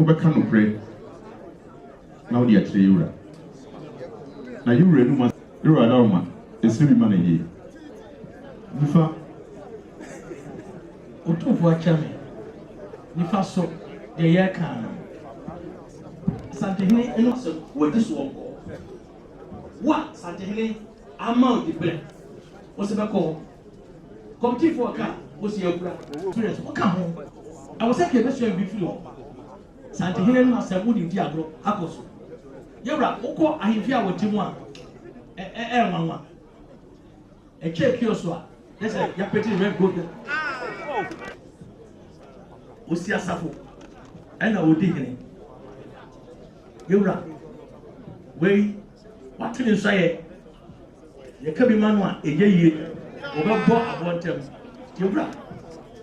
bɛka no pre na wo de akyerɛ yura na yura no ma yura da ma esiri ma na yie nifa otofo achame nifa so de ye kan santehene eno so wodi so onko wa santehene ama odi bre wo se beko committee for ka wo se yakura experience wo ka ho I was saying be bi filo santehene no asem wodi di agro akoso yewra ukọ ahifia wotimu a nwanwa check so a let's say ya peti red gold osi asafo na odi hene yewra we watuni so ye ka bi manu a eje yie obebo abontem yewra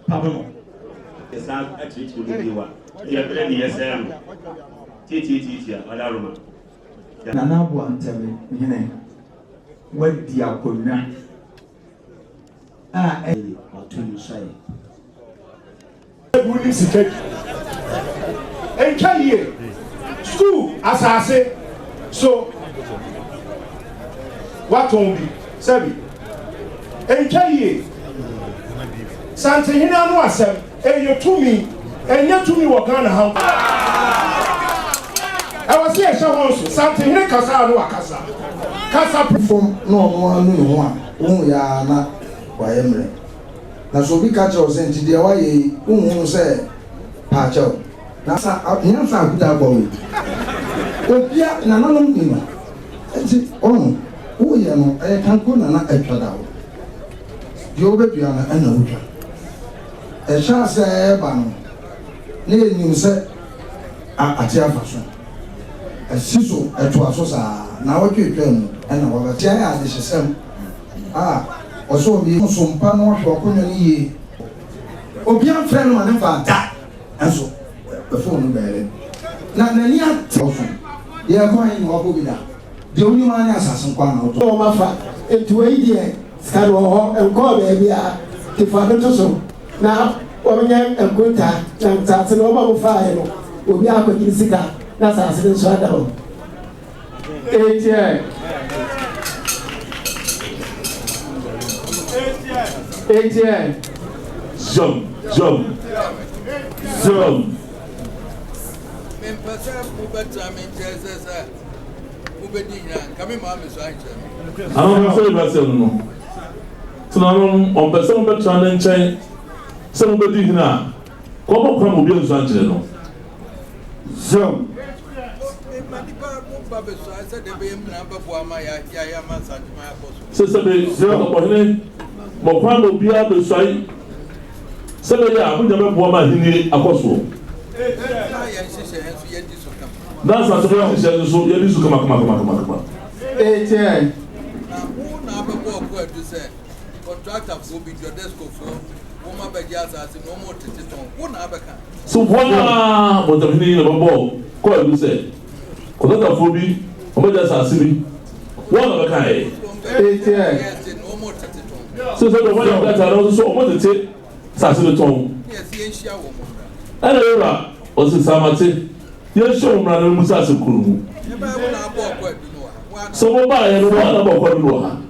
pabono esa achichi odi wa ya bele ni yesem titi adaruma nana abo antebe hene wadi akonwa watuni so ye Ebuni siketi. Enkaye. School asase. So what on be? Sebi. Enkaye. Sante hina no asem. Enye tumi wo Ghana ha. I was here so Sante hina kasa no akasa. Kasa perform no anu ho a wo ya na wa yemre. Na so bi ka cho se nti de wa ye unhun se pa cho na sa nya sa akuta gbo we obia na nanom ni no nti on wo ye no e kan ko na atwa da wo de obedua na ana wutwa e sha se e ba no ne enyim se ati afa so e siso e to aso sa na wo twetwa mu ana wo ba tia ya de hesem also be sumpa no hwe okonyo ni ye obi afre no ane fa da enso the phone no bere na nani atofo ye ko hin ho bo bi da de oni ma nya asasen kwa na to ma fa etu yi de ska do ho enko be bia ti fa do so na o nya enkunta na ntase no ba mo fa he no obi akọ sika na asasen so ada ho ATN. Zoom. Mokwano bia be swai sebe ya abuja be bo ma hini akoso na sa so ya se so ya disu kama ATN na na be bo ko edu se contractor fo bi your desk fo wo ma be ja sa se no mo tete ton wo na be kan so bona mo de hini na bo ko edu se contractor fo bi o ma ja sa se bi wo na be kan ATN so the one that I also want to take Saturday Tom. Yes, And Era was a Samate. Yes, show Rana Musasu Kuru. So, by and one about Kodua.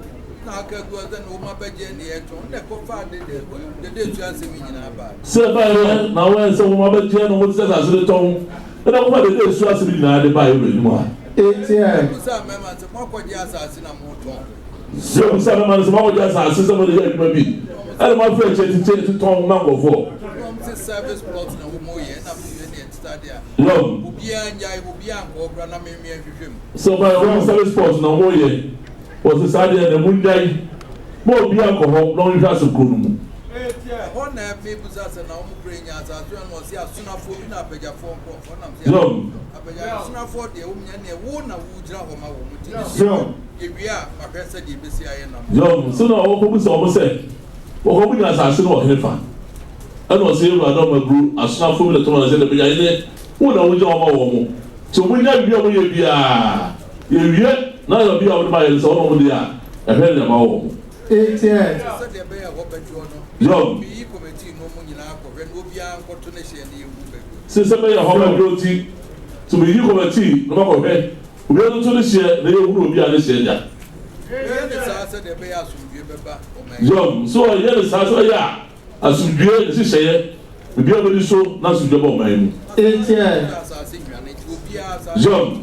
So, by now, when some mother Jen was at the Tom, and I wanted to trust me now the Bible. So some man is more just as somebody here maybe. And my friend said to Tom Mango for service plots na wo ye na me study a no obia njai obia nkobra na me hwehwem so by one service plots na wo ye was the study na mundai mo obia ko ho no hwa so kunu mu ho na me buza se na wo brenya za so na o se asunafo bi na apagafo nkofo na me no apaga asunafo de wo nya ne wo na wo gira ho ma wo mu ti so ewia mahwese de besi aye na no so na wo ko bu so mo se wo ko bu na sa so no hefa and was able to do a snap for the Thomas and the Piane, who know which of so we never be able to be a yet, neither be able to buy his own over there. I heard them all. Since I have a guilty to be you over tea, no matter where. We are to this year, they will be on this year. John, so I hear the Sasa, yeah, as you do it, say, we be able to show not to double my John,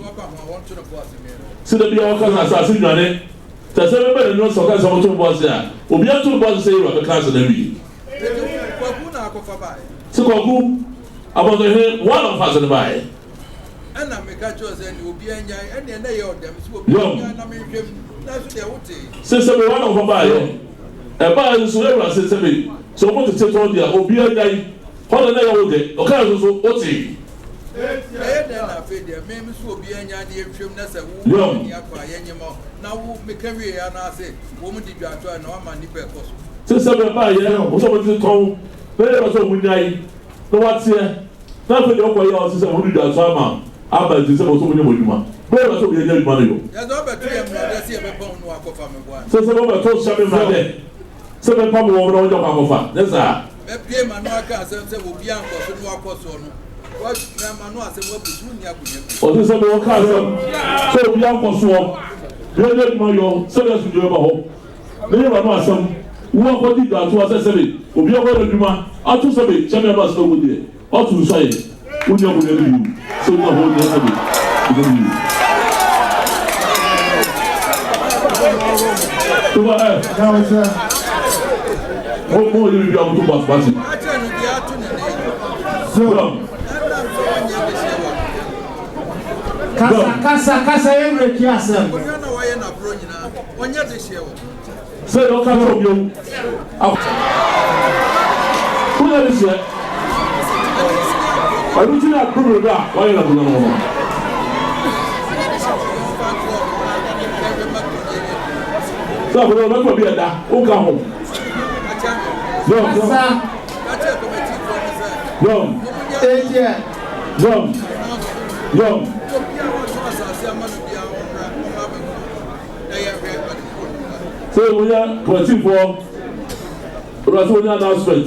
so the be our cousin assassin, Johnny. There's everybody knows so that's how to was there. We are to was say, what the class of the week. So, about the one of us in the bay. And I make a choice and you'll be and they are them. Since everyone of a buyer, a buyer is whoever says to me. So, what to take on the Obia guy, what the name of it, okay, so what's he? I feel their names will be any idea of him. That's a woman anymore. Now, make a way and I say, woman, did you try no money per cost? Since every buyer was over to call, there was a windy. No, what's here? Not for the open house, I would do that. So, I'm about to say, what's over the where was the young money? There's no better to see a pound walk of family. So, some of us told something like that. Seven pound over on your papa. That's that. Maybe my no cancer will be uncle to walk on. What Grandma I said, what was doing here? Or this other cousin. So, we are for swap. You let my so as to do about home. They were not some. Wọ́n kọ́ dídà tó ọsẹ sẹ́bi òbí ọkọ̀ ẹ̀rọ ìdúmọ̀ ọtún sẹ́bi sẹ́mi ẹ̀bá sọ́wọ́ díẹ̀ ọtún sọ́yẹ̀ ó ní ọkùnrin ẹ̀rọ ìlú sọ́wọ́ náà wọ́n ní sẹ́bi ìdúró ìlú. Tó bá ẹ̀ wọ́n mú ìlú ìlú àwọn tó bá pàṣẹ. Kasa yẹn rẹ̀ kí a sẹ́mu. Say, don't come from you. Who let us yet? I don't think I could that. Why not? So, we're not going to be at that. Who come home? So we are collecting for Rasulia announcement.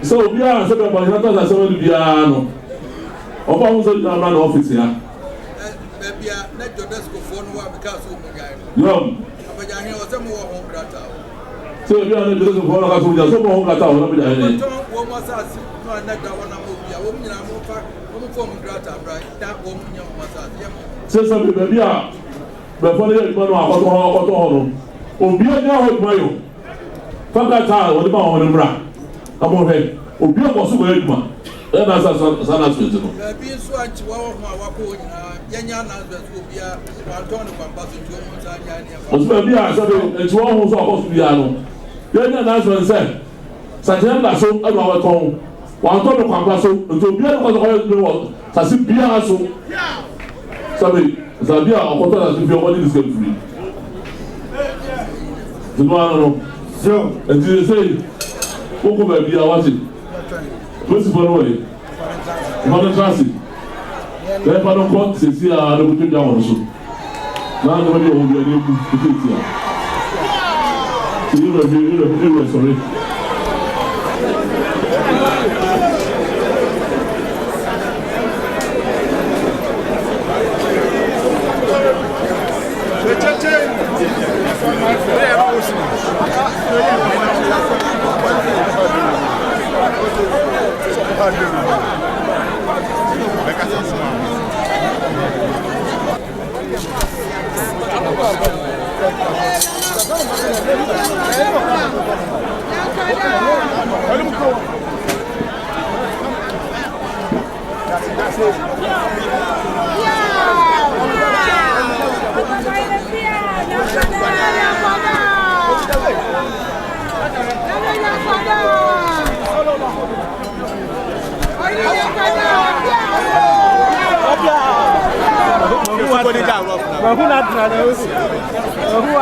So we are saying about the Natas Assembly Piano. Of our own office here. Maybe I let your desk go for no because of guy. No. But I hear some more home grata. So we are the desk of one of us, some home grata. One was us, no, I let that one of a woman, I'm more from grata, right? That woman, young was say something, baby. Before the man was Obi anya ho mayo. Faka ta wo de ba ho bra. Amo he. Obi o so we aduma. E na sana sweet no. Bi so anchi wa ho wa ko nyina. Yenya na so obi a wa ton no pampa so tu mo sa nya ne. O so bi a so de enchi wo ho so akoso bia no. Yenya na so nse. Sajen da so e wa ton. Wa ton no pampa so to bia no ko so sa si bia so. Sabi Zabia ọkọtọ na tufi ọkọ ní disco free. Tìmọ̀ àná no. Ẹ̀ntì ṣe kókó bẹ̀bí àwáṣe. Lọ́sì fọ́nù wọ̀nyí. Ìmọ̀lẹ́ tíráṣì. Bẹ́ẹ̀ fọ́nù kọ́ ṣèṣì àdókòtò ìjà wọn so. Náà ní wọ́n ní òun yẹn ní ikú ikú ìtì à. Ìrù ẹ̀ sọ̀rọ̀. Who